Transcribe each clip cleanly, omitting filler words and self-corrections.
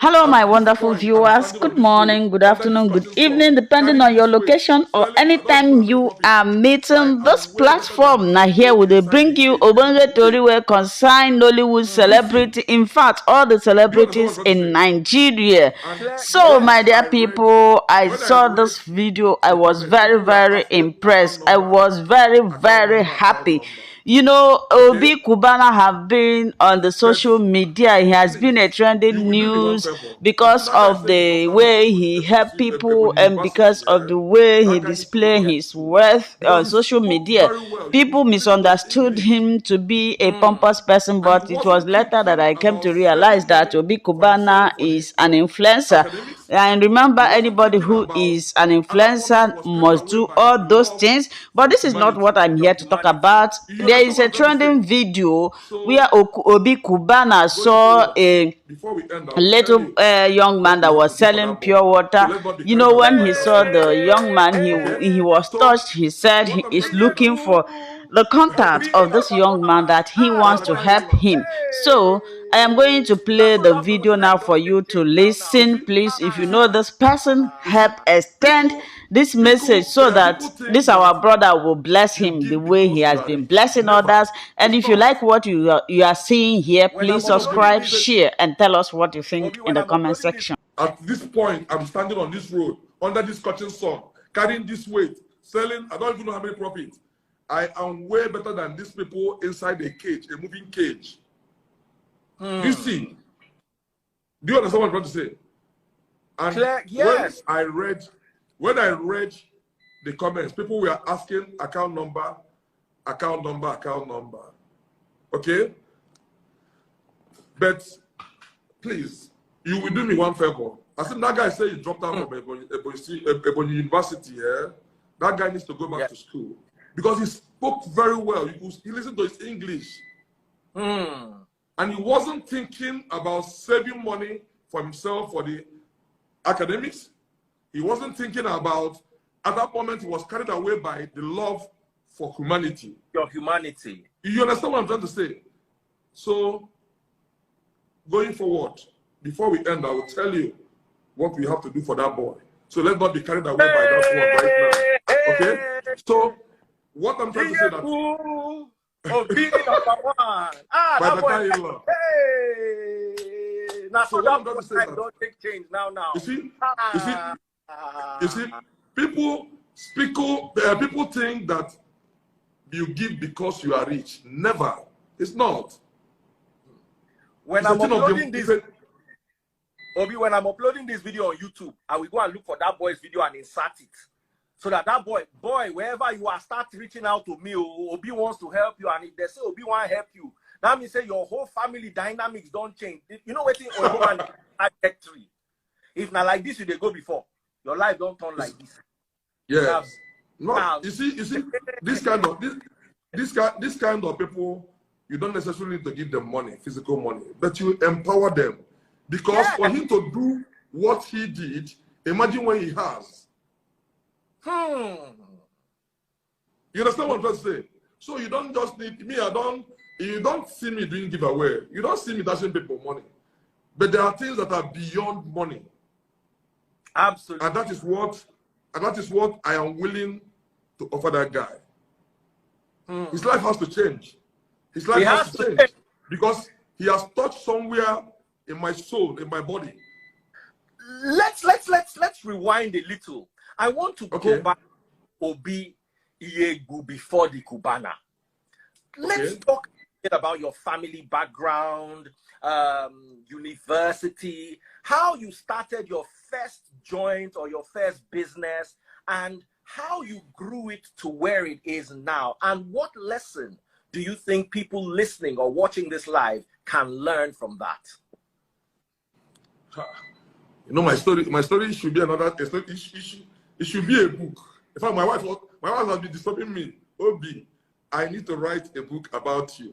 Hello, At my this wonderful point, I'm viewers. standing on Good this road morning, good under this afternoon, good cotton saw, evening, depending on carrying your this weight, location or selling. I don't even anytime have any you profit. are I meeting this am way better than platform. these Now, here people we dey inside bring the you cage, a Obonge moving Tori cage. wey concern Nollywood Listen, celebrity. In fact, all the do you understand what celebrities I'm trying to in say? Nigeria. And So, my dear people, I when I saw read this video. I the was comments, very, people were very asking impressed. I was very, account very number, account happy. number. You know, Okay, Obi Cubana have been on the but social media. He has been a please, you trending will do me one news favor. You see, because that guy of said he the dropped out of way he helped people Ebony and because University. of the way he That guy needs to go display back to his school worth because on he social spoke media. very well. You could People listen to his misunderstood English. him to be a pompous person, And he but it was wasn't later that thinking I came about to realize saving that money Obi for Cubana himself for the is an influencer. academics. And He remember, wasn't anybody thinking who about is an other money. He influencer was carried must away do by all those love things. But for this is not what humanity. I'm here to talk about. You There understand is what a I'm trying to say? trending video where So, Obi Cubana going saw forward, a before we end, I will tell little you young man what we that have to was do for selling that boy. pure So water. let's not be You carried know, away when by he that saw story. the young man, Okay? he was So, touched. He said what he I'm is trying to say that looking for the contact of this young man that he wants Brother to help Kaila, him. So I am going to play the video now for you to you listen. see, Please, if you you see, know this person, you see, help extend this message so people that think this that our brother will bless you him the give way he because you has are been rich. blessing Never. others. And It's if you like not. what you are seeing here, please One of the subscribe, reasons share, and tell us what you think in the comment section. at this point, I'm standing on this road under this scorching sun, carrying this weight, selling. I don't even know how many profits. I am way better than these people inside a cage, a moving cage. You see? Do you understand what I'm trying to say? And Yes. when I read the comments, people were asking account number, account number, account number. Okay? But please, you will do me one favor. I think that guy said he dropped out from Ebony University. Yeah? That guy needs to go back to school because he spoke very well. He listened to his English. And he wasn't thinking about saving money for himself for the academics. He wasn't thinking about, at that moment, he was carried away by the love for humanity. Your humanity. You understand what I'm trying to say? So, going forward, before we end, I will tell you what we have to do for that boy. So let's not be carried away by that one right now. Okay? So, what I'm trying to say that... Obi number one. By that the boy. time you love. Hey. Now, so what I'm trying to say that... Don't take change now. You see, people think that you give because you are rich. Never. It's not. When I'm uploading this, Obi, when I'm uploading this video on YouTube, I will go and look for that boy's video and insert it. So that boy, wherever you are, start reaching out to me. Obi wants to help you. And if they say Obi want to help you, that means say your whole family dynamics don't change. You know what? Trajectory. If not like this, you they go before. Your life don't turn like this. Yes. No. You see, this kind of people, you don't necessarily need to give them money, physical money, but you empower them. Because for him to do what he did, imagine when he has. You understand what I'm trying to say? So you don't just need me. You don't see me doing giveaway. You don't see me dashing people money. But there are things that are beyond money. Absolutely. And that is what I am willing to offer that guy. His life has to change. His life has to change. Because he has touched somewhere in my soul, in my body. Let's rewind a little. I want to go back to Obi Iyegu before the Cubana. Let's talk a bit about your family background, university, how you started your first joint or your first business, and how you grew it to where it is now. And what lesson do you think people listening or watching this live can learn from that? You know, my story should be another issue. It should be a book. In fact, my wife has been disturbing me. Obi, I need to write a book about you.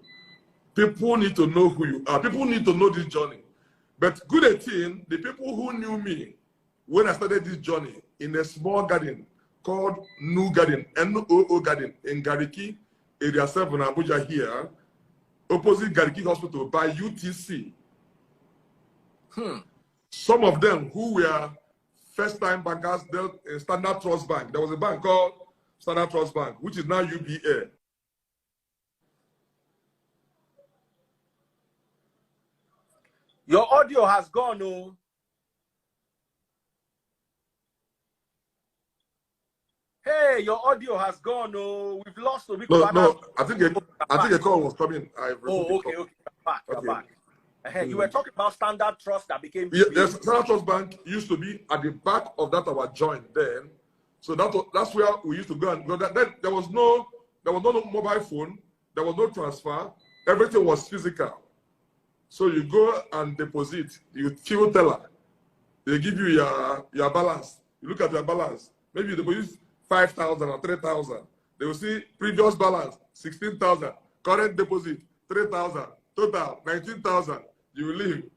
People need to know who you are. People need to know this journey. But good thing, the people who knew me when I started this journey in a small garden called New Garden, NOO Garden, in Gariki, Area 7, Abuja here, opposite Gariki Hospital by UTC. some of them who were first-time bankers dealt in Standard Trust Bank. There was a bank called Standard Trust Bank, which is now UBA. Your audio has gone, oh. Hey, your audio has gone, oh. We've lost Obi Cubana. No, I think a call was coming. Okay. Back. You were talking about Standard Trust that became yes, Standard Trust Bank used to be at the back of that our joint then. So that's where we used to go and go. Then there was no mobile phone, there was no transfer, everything was physical. So you go and deposit, you fill teller, they give you your balance. You look at your balance, maybe you deposit 5,000 or 3,000. They will see previous balance 16,000, current deposit 3,000, total 19,000. You will leave.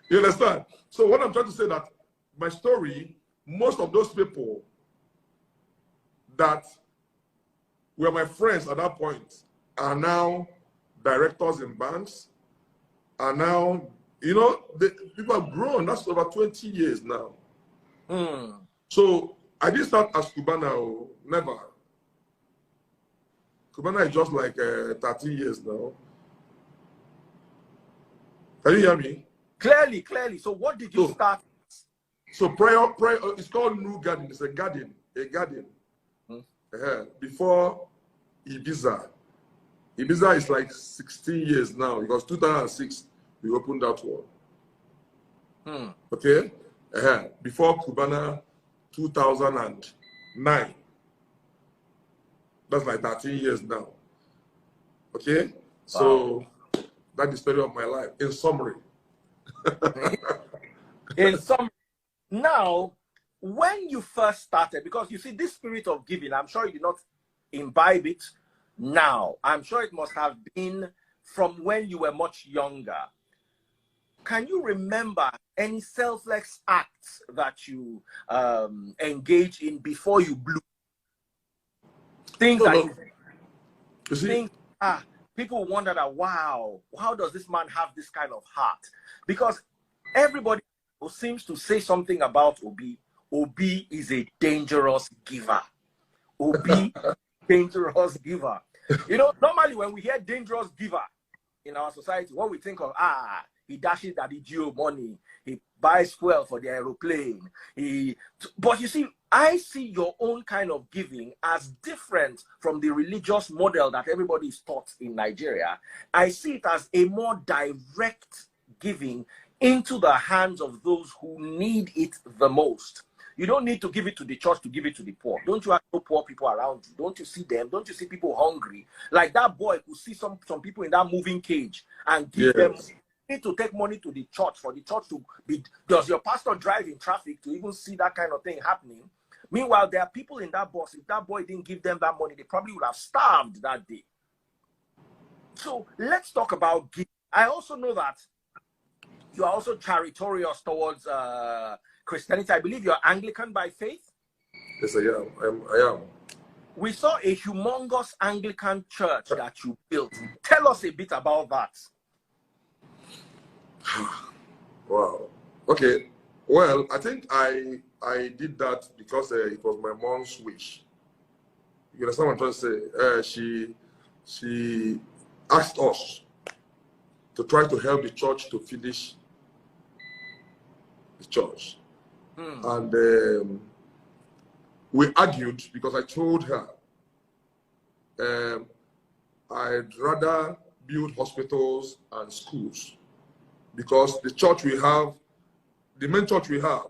You understand? So what I'm trying to say that my story, most of those people that were my friends at that point are now directors in banks, are now, you know, people have grown. That's over 20 years now. So I didn't start as Cubana, never. Cubana is just like 13 years now. Can you hear me? Clearly. So what did you start? So prior, it's called New Garden. It's a garden. Before Ibiza. Ibiza is like 16 years now because 2006 we opened that one. Okay. Before Cubana, 2009. That's like 13 years now. Okay. Wow. So that's the story of my life in summary. Now, when you first started, because you see this spirit of giving, I'm sure you did not imbibe it now. I'm sure it must have been from when you were much younger. Can you remember any selfless acts that you engaged in before you blew? Things people wonder that, wow, how does this man have this kind of heart? Because everybody who seems to say something about Obi is a dangerous giver. Obi, dangerous giver. You know, normally when we hear dangerous giver in our society, what we think of, he dashes Daddy Gio money, he buys fuel for the aeroplane. But you see, I see your own kind of giving as different from the religious model that everybody is taught in Nigeria. I see it as a more direct giving into the hands of those who need it the most. You don't need to give it to the church to give it to the poor. Don't you have no poor people around you? Don't you see them? Don't you see people hungry? Like that boy who see some people in that moving cage and give them. You need to take money to the church for the church to be. Does your pastor drive in traffic to even see that kind of thing happening? Meanwhile, there are people in that bus. If that boy didn't give them that money, they probably would have starved that day. So let's talk about giving. I also know that you are also charitable towards Christianity. I believe you're Anglican by faith. Yes, I am. I am. We saw a humongous Anglican church that you built. Tell us a bit about that. Wow. Okay. Well, I think I did that because it was my mom's wish. You understand what I'm trying to say? She asked us to try to help the church to finish the church. And we argued because I told her I'd rather build hospitals and schools because the church we have, the main church we have,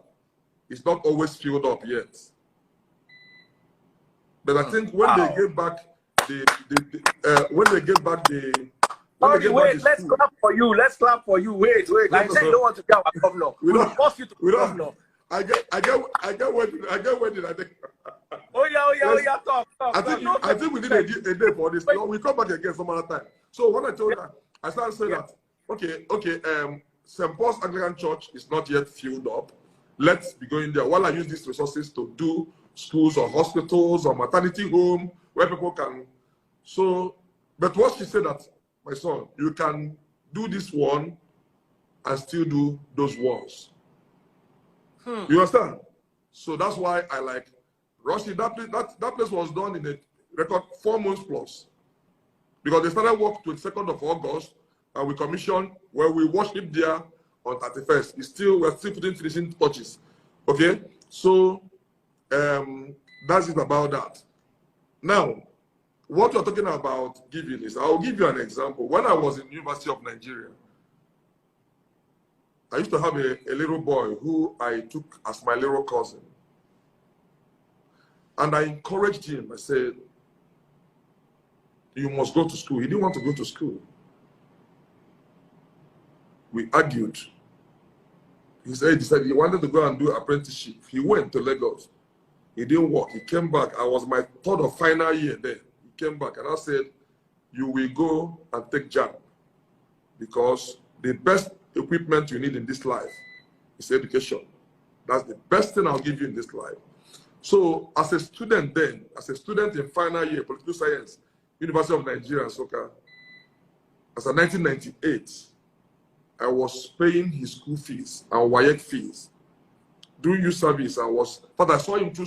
is not always filled up yet. But I think when they get back let's clap for you. Let's clap for you. Wait. Like say you don't want to be our governor. We don't force you to be governor. I get wedding. I think. Oh yeah. Talk. I think we need a day for this. We come back again some other time. So when I told her, I started saying that, okay, St. Paul's Anglican Church is not yet filled up. Let's be going there. While I use these resources to do schools or hospitals or maternity home where people can. So, but what she said that, my son, you can do this one and still do those ones. You understand? So that's why I like Rusty. That place was done in a record 4 months plus. Because they started work 22nd of August, and we commissioned where we worship there on 31st. We're still putting finishing touches. Okay? So that's it about that. Now, what you're talking about giving is, I'll give you an example. When I was in University of Nigeria, I used to have a little boy who I took as my little cousin. And I encouraged him. I said, you must go to school. He didn't want to go to school. We argued. He decided he wanted to go and do apprenticeship. He went to Lagos. He didn't work. He came back. I was my third or final year there. He came back and I said, you will go and take JAMB, because the best equipment you need in this life is education. That's the best thing I'll give you in this life. So as a student then, as a student in final year, political science, University of Nigeria and Soka, as a 1998, I was paying his school fees and WAEC fees. Doing youth service, but I saw him through